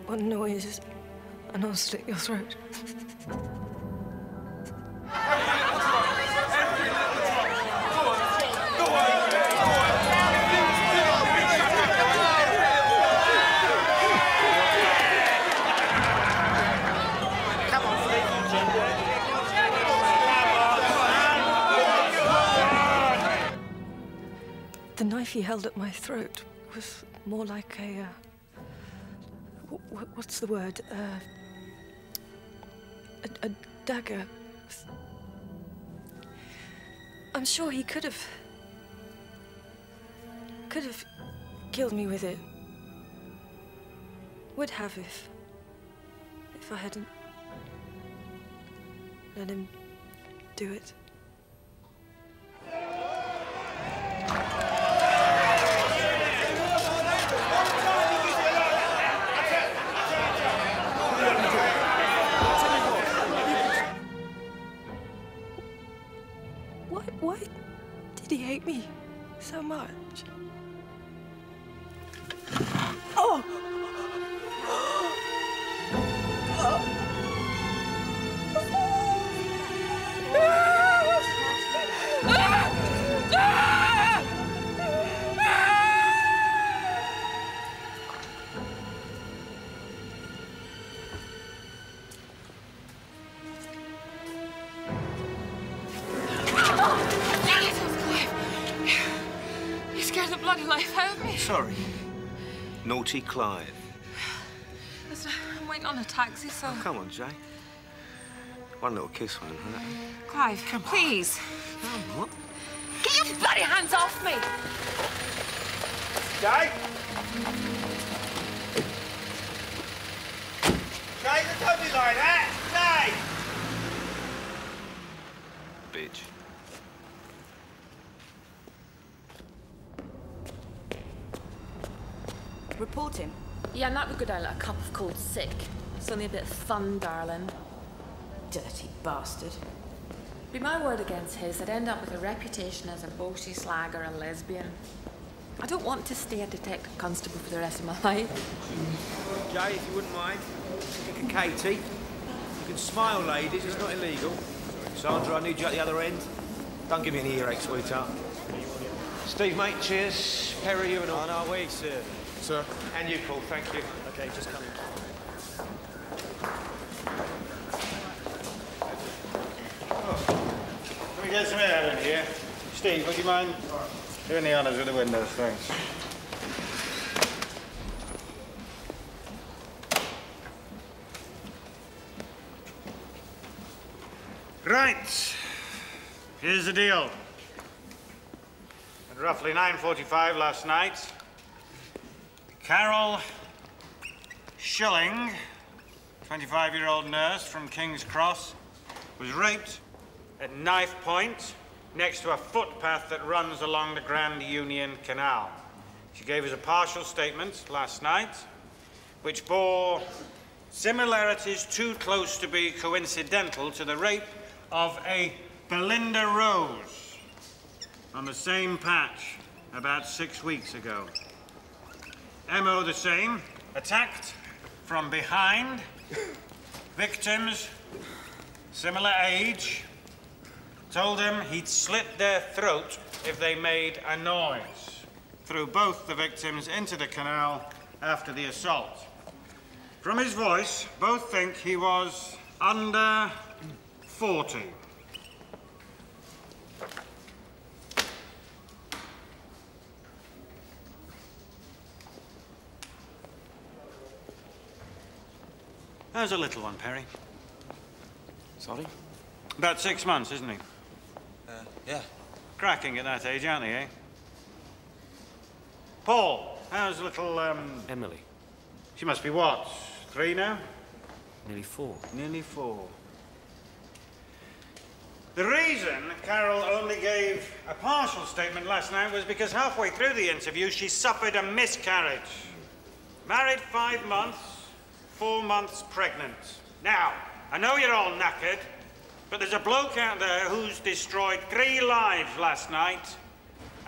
one noise, and I'll slit your throat. The knife he held at my throat was more like a, what's the word? A dagger. I'm sure he could have killed me with it. Would have if I hadn't let him do it. Why did he hate me so much? Oh! Sorry. Naughty Clive. Listen, I'm waiting on a taxi, so... Oh, come on, Jay. One little kiss won't hurt. Clive, come please. On. What? Get your bloody hands off me! Jay? Jay, don't be like that! Jay! Bitch. Report him. Yeah, not we go down like a cup of cold sick. It's only a bit of fun, darling. Dirty bastard. Be my word against his, I'd end up with a reputation as a boaty slag or a lesbian. I don't want to stay a detective constable for the rest of my life. Jay, if you wouldn't mind, pick a Katie. You can smile, ladies, it's not illegal. Sandra, I need you at the other end. Don't give me any earache, sweetheart. Steve, mate, cheers. Perry, you and I. On our way, sir. Sir. And you, Paul, thank you. OK, just coming. Oh. Let me get some air in here. Steve, would you mind doing the honours with the windows, thanks. Right. Here's the deal. At roughly 9:45 last night, Carol Schilling, 25-year-old nurse from King's Cross, was raped at knife point next to a footpath that runs along the Grand Union Canal. She gave us a partial statement last night, which bore similarities too close to be coincidental to the rape of a Belinda Rose on the same patch about 6 weeks ago. MO the same, attacked from behind, victims, similar age, told him he'd slit their throat if they made a noise. Threw both the victims into the canal after the assault. From his voice, both think he was under 40. How's a little one, Perry? Sorry? About 6 months, isn't he? Yeah. Cracking at that age, aren't they, eh? Paul, how's little, Emily. She must be what, 3 now? Nearly 4. Nearly 4. The reason Carol only gave a partial statement last night was because halfway through the interview she suffered a miscarriage. Married 5 months, 4 months pregnant. Now, I know you're all knackered, but there's a bloke out there who's destroyed 3 lives last night,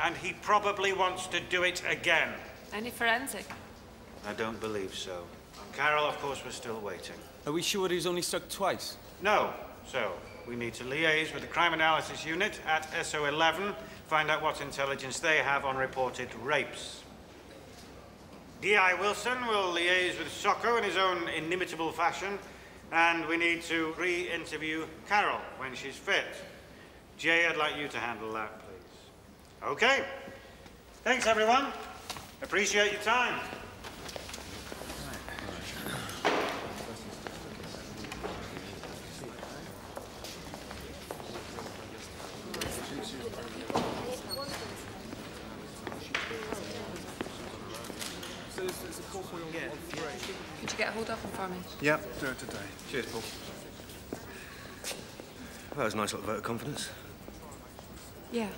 and he probably wants to do it again. Any forensic? I don't believe so. Carol, of course, was still waiting. Are we sure he was only struck twice? No. So, we need to liaise with the Crime Analysis Unit at SO11, find out what intelligence they have on reported rapes. D.I. Wilson will liaise with Socko in his own inimitable fashion, and we need to re-interview Carol when she's fit. Jay, I'd like you to handle that, please. Okay. Thanks, everyone. Appreciate your time. Could you get hold of him for me? Yep, do it today. Cheers, Paul. Well, that was a nice little vote of confidence. Yeah.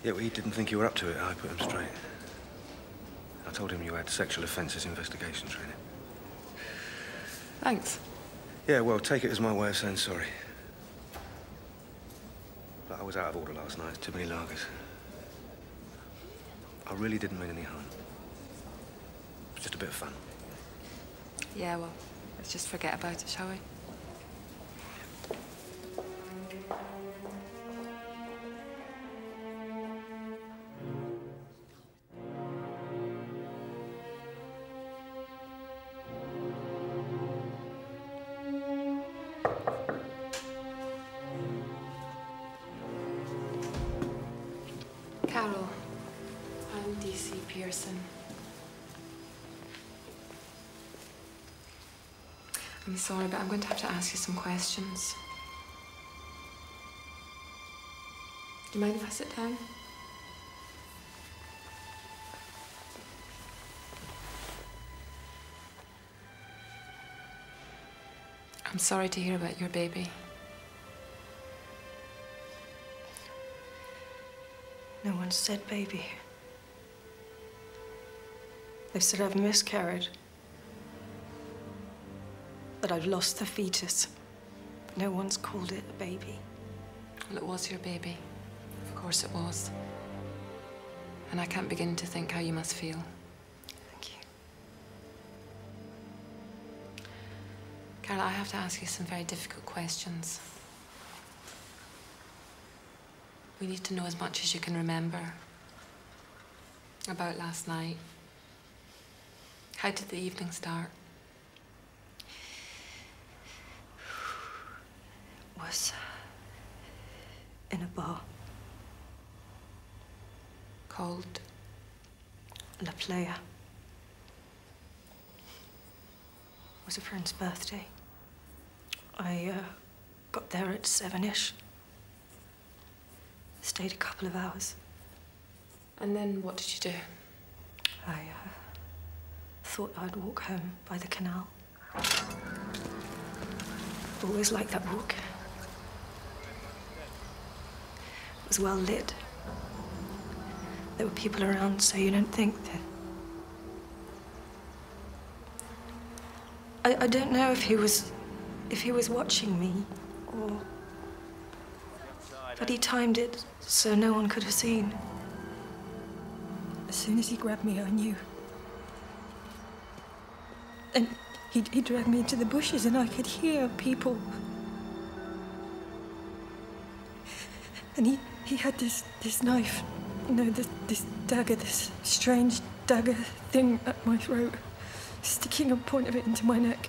Yeah, well, he didn't think you were up to it. I put him straight. I told him you had sexual offences investigation training. Thanks. Yeah, well, take it as my way of saying sorry. But I was out of order last night. Too many lagers. I really didn't mean any harm. It was just a bit of fun. Yeah, well, let's just forget about it, shall we? Carol, I'm D.C. Pearson. I'm sorry, but I'm going to have to ask you some questions. Do you mind if I sit down? I'm sorry to hear about your baby. No one said baby. They said I've miscarried. That I've lost the fetus. But no one's called it a baby. Well, it was your baby. Of course it was. And I can't begin to think how you must feel. Thank you. Carol, I have to ask you some very difficult questions. We need to know as much as you can remember about last night. How did the evening start? Was in a bar. Called? La Playa. It was a friend's birthday. I got there at 7-ish. Stayed a couple of hours. And then what did you do? I thought I'd walk home by the canal. Always liked that walk. It was well lit. There were people around, so you don't think that... I don't know if he was watching me, or... But he timed it so no one could have seen. As soon as he grabbed me, I knew. And he dragged me into the bushes, and I could hear people. And he had this knife, you know, this dagger, this strange dagger thing at my throat, sticking a point of it into my neck.